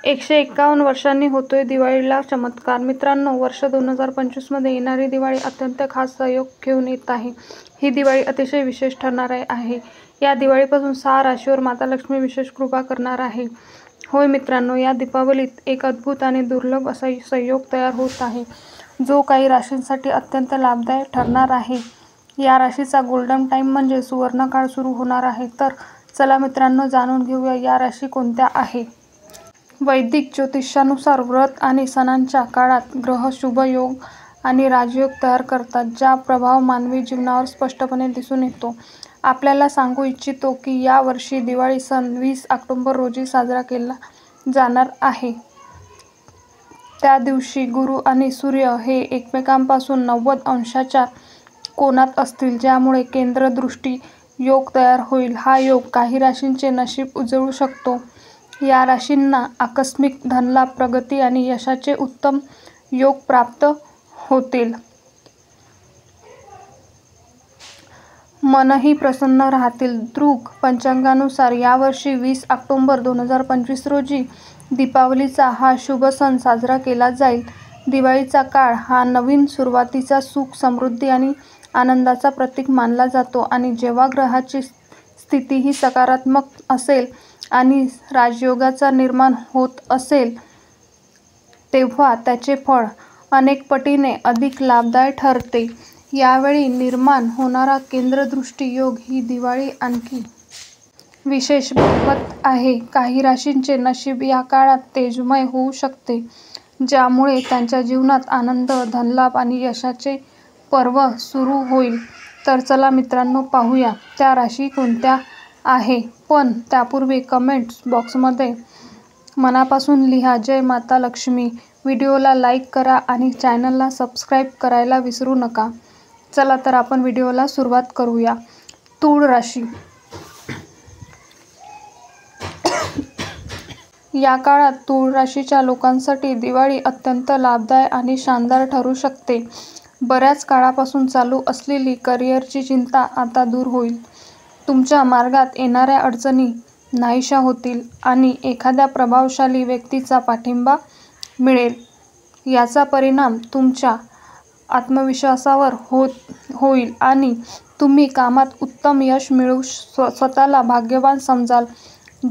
151 वर्षांनी होतोय दिवाळीला चमत्कार. मित्रांनो, वर्ष 2025 मध्ये येणारी दिवाळी अत्यंत खास संयोग घेऊन येत आहे. ही दिवाळी अतिशय विशेष ठरणार आहे. या दिवाळीपासून 6 राशींवर माता लक्ष्मी विशेष कृपा करणार आहे. होय मित्रांनो, या दीपावलीत एक अद्भुत आणि दुर्लभ असा संयोग तयार होत आहे, जो काही राशींसाठी अत्यंत लाभदायक ठरणार आहे. या राशीचा गोल्डन टाइम म्हणजे सुवर्णकाळ सुरू होणार आहे. तर चला मित्रांनो, जाणून घेऊया या राशी कोणत्या आहे. वैदिक ज्योतिषानुसार व्रत आणि सणांच्या काळात ग्रह शुभ योग आणि राजयोग तयार करतात, ज्या प्रभाव मानवी जीवनावर स्पष्टपणे दिसून येतो. आपल्याला सांगू इच्छितो की या वर्षी दिवाळी सण 20 ऑक्टोबर रोजी साजरा केला जाणार आहे. त्या दिवशी गुरु आणि सूर्य हे एकमेकांपासून 90 अंशाच्या कोनात असतील, ज्यामुळे केंद्रदृष्टी योग तयार होईल. हा योग काही राशींचे नशीब उजळू शकतो. या राशींना आकस्मिक धनलाभ, प्रगती आणि यशाचे उत्तम योग प्राप्त होतील. मनही प्रसन्न राहतील. दृग पंचांगानुसार यावर्षी 20 ऑक्टोबर 2025 रोजी दीपावलीचा हा शुभ सण साजरा केला जाईल. दिवाळीचा काळ हा नवीन सुरुवातीचा, सुख, समृद्धी आणि आनंदाचा प्रतीक मानला जातो आणि जेव्हा ग्रहाची स्थितीही सकारात्मक असेल आणि राजयोगाचा निर्माण होत असेल, तेव्हा त्याचे फळ अनेक पटीने अधिक लाभदायक ठरते. यावेळी निर्माण होणारा केंद्रदृष्टी योग ही दिवाळी आणखी विशेष बनवत आहे. काही राशींचे नशीब या काळात तेजोमय होऊ शकते, ज्यामुळे त्यांच्या जीवनात आनंद, धनलाभ आणि यशाचे पर्व सुरू होईल. तर चला मित्रांनो, पाहूया त्या राशी कोणत्या आहे. पण त्यापूर्वी कमेंट बॉक्समध्ये मनापासून लिहा जय माता लक्ष्मी. व्हिडिओला लाईक करा आणि चॅनलला सबस्क्राईब करायला विसरू नका. चला तर आपण व्हिडिओला सुरुवात करूया. तूळ राशी. या काळात तूळ राशीच्या लोकांसाठी दिवाळी अत्यंत लाभदायक आणि शानदार ठरू शकते. बऱ्याच काळापासून चालू असलेली करिअरची चिंता आता दूर होईल. तुमच्या मार्गात येणाऱ्या अडचणी नाहीशा होतील आणि एखाद्या प्रभावशाली व्यक्तीचा पाठिंबा मिळेल. याचा परिणाम तुमच्या आत्मविश्वासावर होईल आणि तुम्ही कामात उत्तम यश मिळवून स्वतःला भाग्यवान समजाल.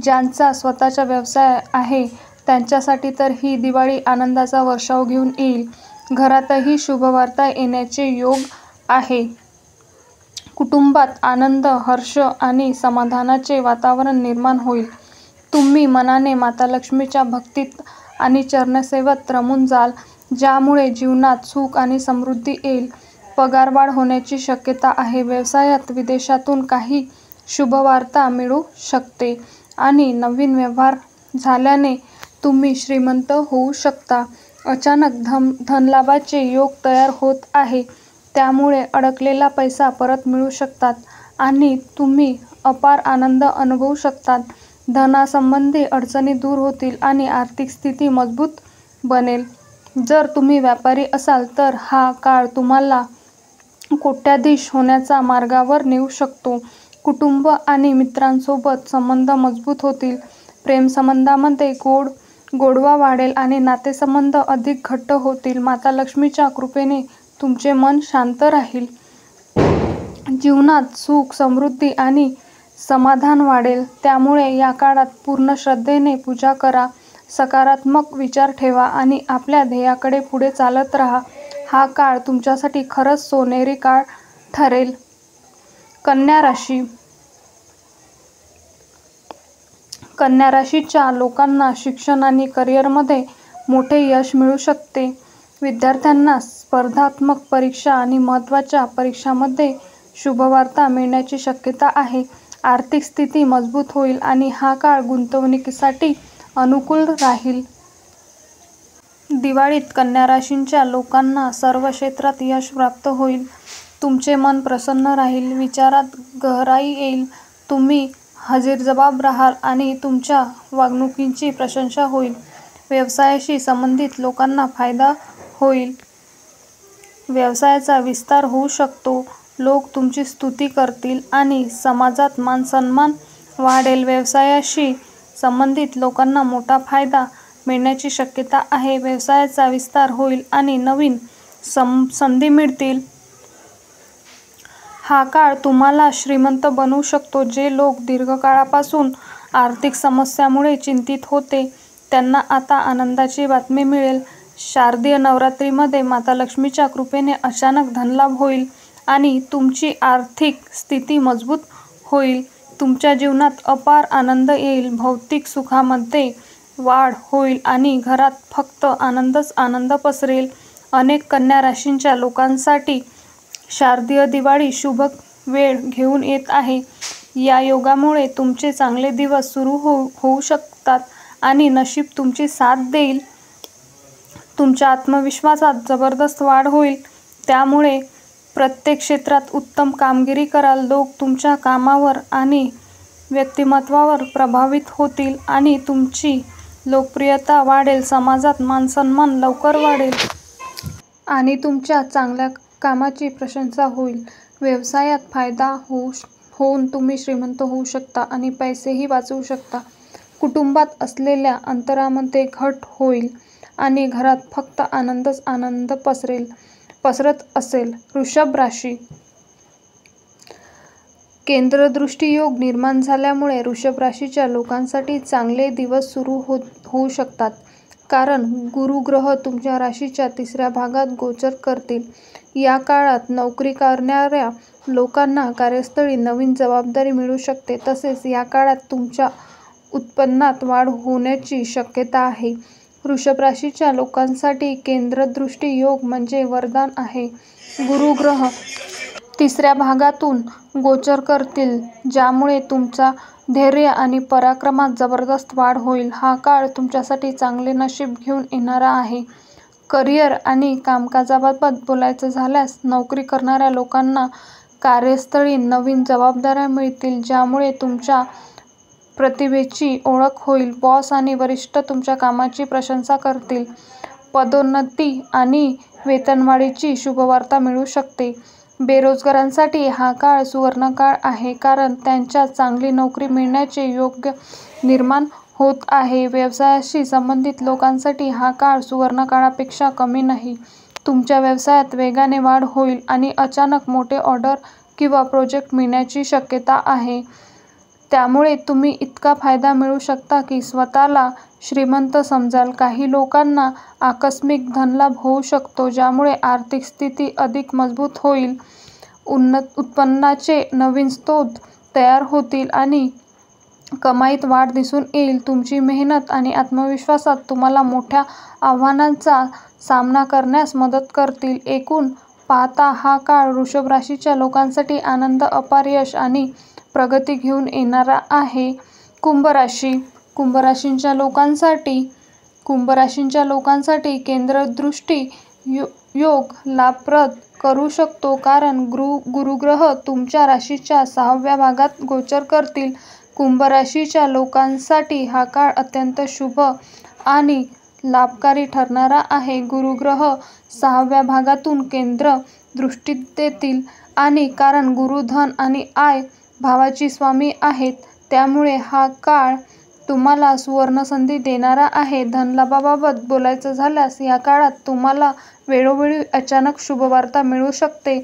ज्यांचा स्वतःचा व्यवसाय आहे त्यांच्यासाठी तर ही दिवाळी आनंदाचा वर्षाव घेऊन येईल. घरातही शुभवार्ता येण्याचे योग आहे. कुटुंबात आनंद, हर्ष आणि समाधानाचे वातावरण निर्माण होईल. तुम्ही मनाने माता लक्ष्मीच्या भक्तीत आणि चरणसेवेत रमून जाल, ज्यामुळे जीवनात सुख आणि समृद्धी येईल. पगारवाढ होण्याची शक्यता आहे. व्यवसायात विदेशातून काही शुभवार्ता मिळू शकते आणि नवीन व्यवहार झाल्याने तुम्ही श्रीमंत होऊ शकता. अचानक धनलाभाचे योग तयार होत आहे, त्यामुळे अडकलेला पैसा परत मिळू शकतात आणि तुम्ही अपार आनंद अनुभवू शकतात. धनासंबंधी अडचणी दूर होतील आणि आर्थिक स्थिती मजबूत बनेल. जर तुम्ही व्यापारी असाल तर हा काळ तुम्हाला कोट्याधीश होण्याच्या मार्गावर नेऊ शकतो. कुटुंब आणि मित्रांसोबत संबंध मजबूत होतील. प्रेमसंबंधांमध्ये गोडवा वाढेल आणि नातेसंबंध अधिक घट्ट होतील. माता लक्ष्मीच्या कृपेने तुमचे मन शांत राहील. जीवनात सुख, समृद्धी आणि समाधान वाढेल. त्यामुळे या काळात पूर्ण श्रद्धेने पूजा करा, सकारात्मक विचार ठेवा आणि आपल्या ध्येयाकडे पुढे चालत राहा. हा काळ तुमच्यासाठी खरंच सोनेरी काळ ठरेल. कन्या राशी. कन्या राशीच्या लोकांना शिक्षण आणि करिअरमध्ये मोठे यश मिळू शकते. विद्यार्थ्यांना स्पर्धात्मक परीक्षा आणि महत्त्वाच्या परीक्षांमध्ये शुभवार्ता मिळण्याची शक्यता आहे. आर्थिक स्थिती मजबूत होईल आणि हा काळ गुंतवणुकीसाठी अनुकूल राहील. दिवाळीत कन्या राशीच्या लोकांना सर्व क्षेत्रात यश प्राप्त होईल. तुमचे मन प्रसन्न राहील, विचारात गहराई येईल, तुम्ही हजरजबाब राहाल आणि तुमच्या वागणुकीची प्रशंसा होईल. व्यवसायाशी संबंधित लोकांना फायदा होईल. व्यवसायाचा विस्तार होऊ शकतो. लोक तुमची स्तुती करतील आणि समाजात मानसन्मान वाढेल. व्यवसायाशी संबंधित लोकांना मोठा फायदा मिळण्याची शक्यता आहे. व्यवसायाचा विस्तार होईल आणि नवीन संधी मिळतील. हा काळ तुम्हाला श्रीमंत बनवू शकतो. जे लोक दीर्घकाळापासून आर्थिक समस्यांमुळे चिंतित होते त्यांना आता आनंदाची बातमी मिळेल. शारदीय नवरात्रीमध्ये माता लक्ष्मीच्या कृपेने अचानक धनलाभ होईल आणि तुमची आर्थिक स्थिती मजबूत होईल. तुमच्या जीवनात अपार आनंद येईल. भौतिक सुखामध्ये वाढ होईल आणि घरात फक्त आनंदच आनंद पसरेल. अनेक कन्या राशींच्या लोकांसाठी शारदीय दिवाळी शुभ वेळ घेऊन येत आहे. या योगामुळे तुमचे चांगले दिवस सुरू होऊ शकतात आणि नशीब तुमची साथ देईल. तुमच्या आत्मविश्वासात जबरदस्त वाढ होईल. त्यामुळे प्रत्येक क्षेत्रात उत्तम कामगिरी कराल. लोक तुमच्या कामावर आणि व्यक्तिमत्त्वावर प्रभावित होतील आणि तुमची लोकप्रियता वाढेल. समाजात मानसन्मान लवकर वाढेल आणि तुमच्या चांगल्या कामाची प्रशंसा होईल. व्यवसायात फायदा होऊन तुम्ही श्रीमंत होऊ शकता आणि पैसेही वाचवू शकता. कुटुंबात असलेल्या अंतरामध्ये घट होईल आणि घरात फक्त आनंदच आनंद पसरत असेल. वृषभ राशी. केंद्रदृष्टी योग निर्माण झाल्यामुळे वृषभ राशीच्या लोकांसाठी चांगले दिवस सुरू होऊ शकतात. कारण गुरु ग्रह तुमच्या राशीच्या 3ऱ्या भागात गोचर करतील. या काळात नोकरी करणाऱ्या लोकांना कार्यस्थळी नवीन जबाबदारी मिळू शकते. तसेच या काळात तुमच्या उत्पन्नात वाढ होण्याची शक्यता आहे. वृषभ राशीच्या लोकांसाठी केंद्रदृष्टी योग म्हणजे वरदान आहे. गुरु ग्रह 3ऱ्या भागातून गोचर करतील ज्यामुळे तुमच्या धैर्य आणि पराक्रमात जबरदस्त वाढ होईल. हा काळ तुमच्यासाठी चांगले नशीब घेऊन येणारा आहे. करिअर आणि कामकाजाबाबत बोलायचं झाल्यास नोकरी करणाऱ्या लोकांना कार्यस्थळी नवीन जबाबदाऱ्या मिळतील ज्यामुळे तुमच्या प्रतिभेची ओळख होईल. बॉस आणि वरिष्ठ तुमच्या कामाची प्रशंसा करतील. पदोन्नती आणि वेतनवाढीची शुभवार्ता मिळू शकते. बेरोजगारांसाठी हा काळ सुवर्णकाळ आहे कारण त्यांच्या चांगली नोकरी मिळण्याचे योग निर्माण होत आहे. व्यवसायाशी संबंधित लोकांसाठी हा काळ सुवर्णकाळापेक्षा कमी नाही. तुमच्या व्यवसायात वेगाने वाढ होईल आणि अचानक मोठे ऑर्डर किंवा प्रोजेक्ट मिळण्याची शक्यता आहे. त्यामुळे तुम्ही इतका फायदा मिळवू शकता की स्वतःला श्रीमंत समजाल. काही लोकांना आकस्मिक धनलाभ होऊ शकतो ज्यामुळे आर्थिक स्थिती अधिक मजबूत होईल. उत्पन्नाचे नवीन स्रोत तयार होतील आणि कमाईत वाढ दिसून येईल. तुमची मेहनत आणि आत्मविश्वासात तुम्हाला मोठ्या आव्हानांचा सामना करण्यास मदत करतील. एकूण पाहता हा काळ वृषभ राशीच्या लोकांसाठी आनंद, अपार यश आणि प्रगती घेऊन येणारा आहे. कुंभ राशी. कुंभ राशीच्या लोकांसाठी केंद्रदृष्टी योग लाभप्रद करू शकतो कारण गुरुग्रह तुमच्या राशीच्या 6व्या भागात गोचर करतील. कुंभ राशीच्या लोकांसाठी हा काळ अत्यंत शुभ आणि लाभकारी ठरणारा आहे. गुरुग्रह 6व्या भागातून केंद्र दृष्टी देतील आणि कारण गुरु धन आणि आय भावाची स्वामी आहेत त्यामुळे हा काळ तुम्हाला सुवर्णसंधी देणारा आहे. धनलाभाबाबत बोलायचं झाल्यास या काळात तुम्हाला वेळोवेळी अचानक शुभवार्ता मिळू शकते.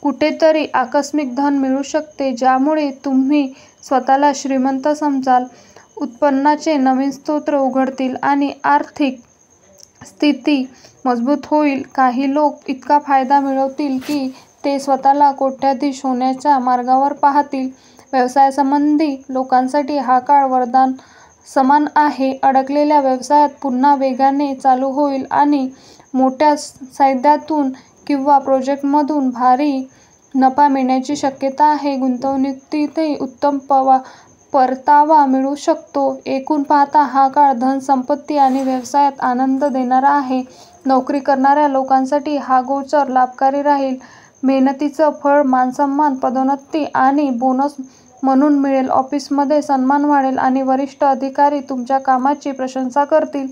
कुठेतरी आकस्मिक धन मिळू शकते ज्यामुळे तुम्ही स्वतःला श्रीमंत समजाल. उत्पन्नाचे नवीन स्रोत उघडतील आणि आर्थिक स्थिती मजबूत होईल. काही लोक इतका फायदा मिळवतील की ते स्वतःला कोट्याधीश होण्याच्या मार्गावर पाहतील. व्यवसायासंबंधी लोकांसाठी हा काळ वरदान समान आहे. अडकलेल्या व्यवसायात पुन्हा वेगाने चालू होईल आणि मोठ्या सौद्यातून किंवा प्रोजेक्टमधून भारी नफा मिळण्याची शक्यता आहे. गुंतवणुकीतही उत्तम परतावा मिळू शकतो. एकूण पाहता हा काळ धन, संपत्ती आणि व्यवसायात आनंद देणारा आहे. नोकरी करणाऱ्या लोकांसाठी हा गोचर लाभकारी राहील. मेहनतीचं फळ मानसन्मान, पदोन्नती आणि बोनस म्हणून मिळेल. ऑफिसमध्ये सन्मान वाढेल आणि वरिष्ठ अधिकारी तुमच्या कामाची प्रशंसा करतील.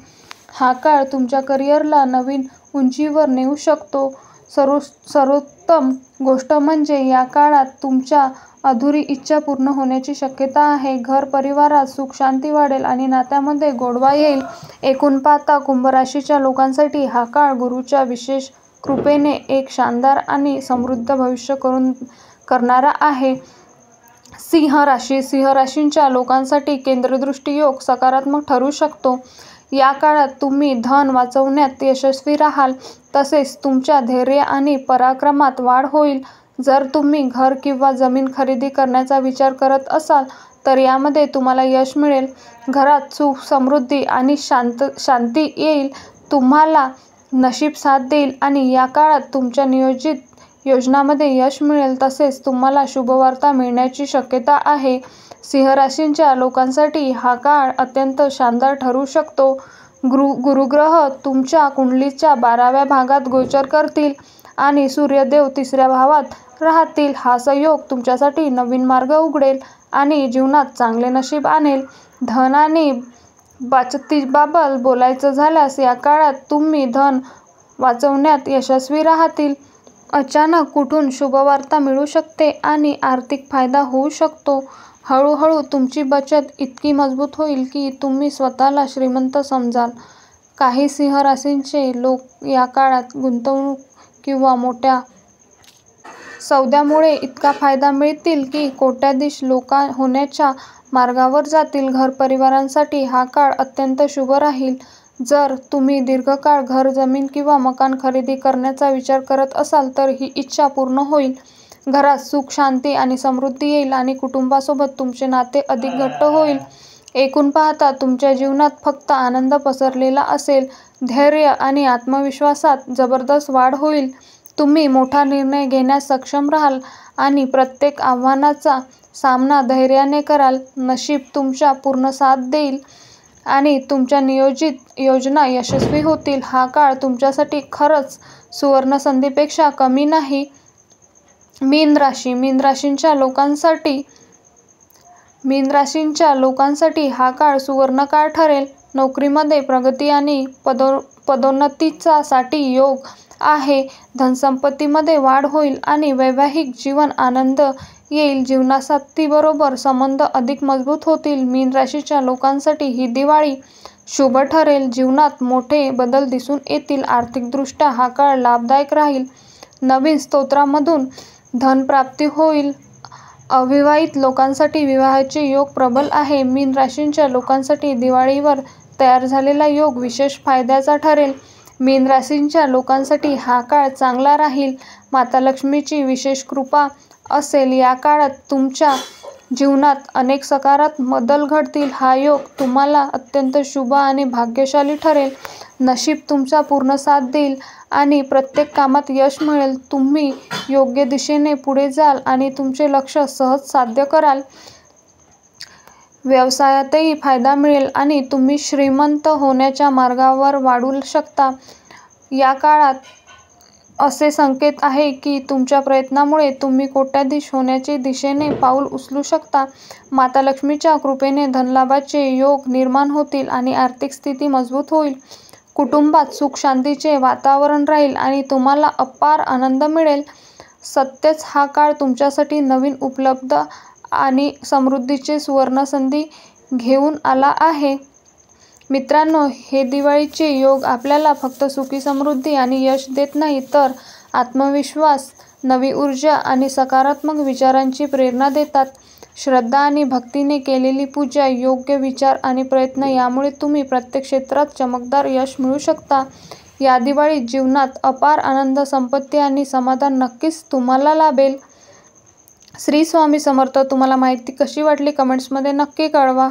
हा काळ तुमच्या करिअरला नवीन उंचीवर नेऊ शकतो. सर्वोत्तम गोष्ट म्हणजे या काळात तुमच्या अधुरी इच्छा पूर्ण होण्याची शक्यता आहे. घर परिवारात सुख शांती वाढेल आणि नात्यामध्ये गोडवा येईल. एकूण पाहता कुंभ राशीच्या लोकांसाठी हा काळ गुरूच्या विशेष कृपेने एक शानदार आणि समृद्ध भविष्य करणारा आहे. सिंह राशी. सिंह राशीच्या लोकांसाठी केंद्रदृष्टी योग सकारात्मक ठरू शकतो. या काळात तुम्ही धन वाचवण्यात यशस्वी राहाल. तसेच तुमच्या धैर्य आणि पराक्रमात वाढ होईल. जर तुम्ही घर किंवा जमीन खरेदी करण्याचा विचार करत असाल तर यामध्ये तुम्हाला यश मिळेल. घरात सुख समृद्धी आणि शांती येईल. तुम्हाला नशीब साथ देईल आणि या काळात तुमच्या नियोजित योजनांमध्ये यश मिळेल. तसेच तुम्हाला शुभवार्ता मिळण्याची शक्यता आहे. सिंह राशीच्या लोकांसाठी हा काळ अत्यंत शानदार ठरू शकतो. गुरुग्रह तुमच्या कुंडलीच्या 12व्या भागात गोचर करतील आणि सूर्यदेव 3ऱ्या भावात राहतील. हा संयोग तुमच्यासाठी नवीन मार्ग उघडेल आणि जीवनात चांगले नशीब आणेल. धन आणि बचतीबाबत बोलायचं झाल्यास या काळात तुम्ही धन वाचवण्यात यशस्वी राहतील. अचानक कुठून शुभवार्ता मिळू शकते आणि आर्थिक फायदा होऊ शकतो. हळूहळू तुमची बचत इतकी मजबूत होईल की तुम्ही स्वतःला श्रीमंत समजाल. काही सिंह राशीचे लोक या काळात गुंतवणूक किंवा मोठ्या सौद्यामुळे इतका फायदा मिळतील की कोट्याधीश लोक होण्याच्या मार्गावर जातील. घर परिवारांसाठी हा काळ अत्यंत शुभ राहील. जर तुम्ही दीर्घकाळ घर जमीन किंवा मकान खरेदी करण्याचा विचार करत असाल तर ही इच्छा पूर्ण होईल. घरात सुख शांती आणि समृद्धी येईल आणि कुटुंबासोबत तुमचे नाते अधिक घट्ट होईल. एकूण पाहता तुमच्या जीवनात फक्त आनंद पसरलेला असेल. धैर्य आणि आत्मविश्वासात जबरदस्त वाढ होईल. तुम्ही मोठा निर्णय घेण्यास सक्षम राहाल आणि प्रत्येक आव्हानाचा सामना धैर्याने कराल. नशीब तुमच्या पूर्ण साथ देईल आणि तुमच्या नियोजित योजना यशस्वी होतील. हा काळ तुमच्यासाठी खरंच सुवर्णसंधीपेक्षा कमी नाही. मीन राशी. मीन राशीच्या लोकांसाठी हा काळ सुवर्ण काळ ठरेल. नोकरीमध्ये प्रगती आणि पदोन्नतीसाठी योग आहे. धनसंपत्तीमध्ये वाढ होईल आणि वैवाहिक जीवन आनंद येईल. जीवनसाथीबरोबर संबंध अधिक मजबूत होतील. मीन राशीच्या लोकांसाठी ही दिवाळी शुभ ठरेल. जीवनात मोठे बदल दिसून येतील. आर्थिकदृष्ट्या हा काळ लाभदायक राहील. नवीन स्रोतांमधून धनप्राप्ती होईल. अविवाहित लोकांसाठी विवाहाचे योग प्रबल आहे. मीन राशीच्या लोकांसाठी दिवाळीवर तयार झालेला योग विशेष फायद्याचा ठरेल. मीन राशीच्या लोकांसाठी हा काळ चांगला राहील. माता लक्ष्मीची विशेष कृपा असेल. या काळात तुमच्या जीवनात अनेक सकारात्मक बदल घडतील. हा योग तुम्हाला अत्यंत शुभ आणि भाग्यशाली ठरेल. नशीब तुमचा पूर्ण साथ देईल आणि प्रत्येक कामात यश मिळेल. तुम्ही योग्य दिशेने पुढे जाल आणि तुमचे लक्ष्य सहज साध्य कराल. व्यवसायातही फायदा मिळेल आणि तुम्ही श्रीमंत होण्याच्या मार्गावर वाढू शकता. या काळात असे संकेत आहे की तुमच्या प्रयत्नांमुळे तुम्ही कोट्याधीश होण्याच्या दिशेने पाऊल उचलू शकता. माता लक्ष्मीच्या कृपेने धनलाभाचे योग निर्माण होतील आणि आर्थिक स्थिती मजबूत होईल. कुटुंबात सुख शांतीचे वातावरण राहील आणि तुम्हाला अपार आनंद मिळेल. सत्य हा काळ तुमच्यासाठी नवीन उपलब्ध आणि समृद्धीचे सुवर्णसंधी घेऊन आला आहे. मित्रांनो, हे दिवाळीचे योग आपल्याला फक्त सुखी समृद्धी आणि यश देत नाही तर आत्मविश्वास, नवी ऊर्जा आणि सकारात्मक विचारांची प्रेरणा देतात. श्रद्धा आणि भक्तीने केलेली पूजा, योग्य विचार आणि प्रयत्न यामुळे तुम्ही प्रत्येक क्षेत्रात चमकदार यश मिळवू शकता. या दिवाळीत जीवनात अपार आनंद, संपत्ती आणि समाधान नक्कीच तुम्हाला लाभेल. श्री स्वामी समर्थ. तुम्हाला माहिती कशी वाटली कमेंट्समध्ये नक्की कळवा.